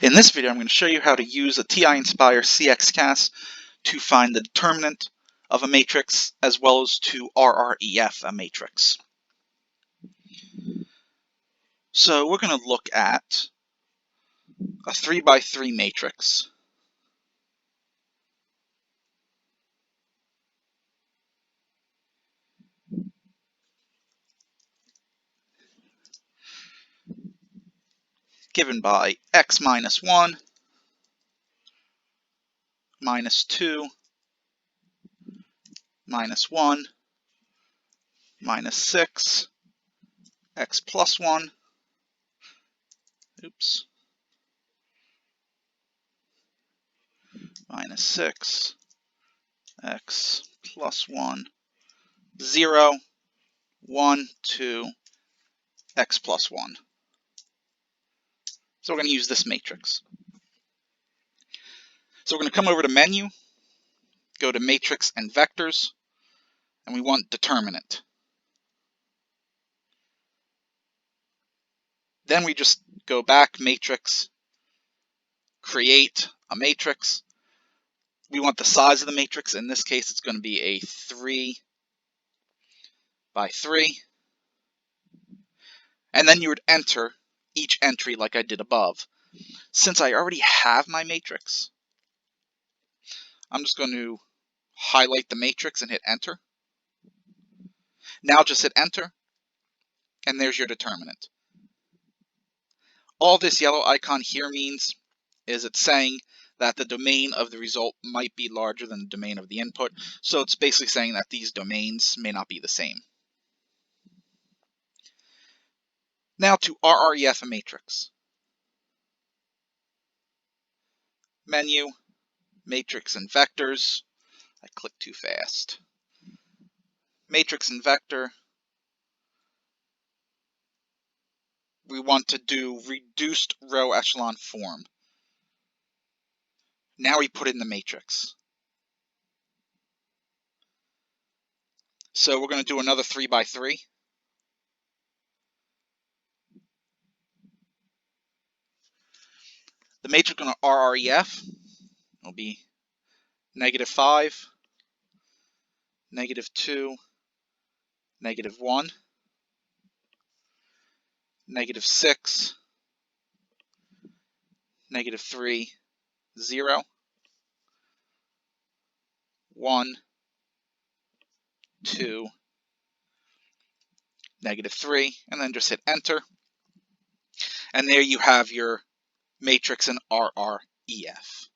In this video, I'm going to show you how to use a TI-Nspire CX CAS to find the determinant of a matrix as well as to Rref a matrix. So we're going to look at a 3x3 matrix. Given by x minus 1, minus 2, minus 1, minus 6, x plus 1, minus 6, x plus 1, 0, 1, 2, x plus 1. So we're going to use this matrix. So we're going to come over to Menu, go to Matrix and Vectors, and we want Determinant. Then we just go back, Matrix, create a matrix. We want the size of the matrix. In this case, it's going to be a 3 by 3. And then you would enter each entry like I did above. Since I already have my matrix, I'm just going to highlight the matrix and hit enter. Now just hit enter, and there's your determinant. All this yellow icon here means is it's saying that the domain of the result might be larger than the domain of the input. So it's basically saying that these domains may not be the same. Now to Rref a matrix. Menu, Matrix and Vectors. I clicked too fast. Matrix and Vector. We want to do reduced row echelon form. Now we put in the matrix. So we're going to do another 3 by 3. The matrix on Rref will be -5, -2, -1, -6, -3, 0, 1, 2, -3, and then just hit enter. And there you have your matrix in Rref.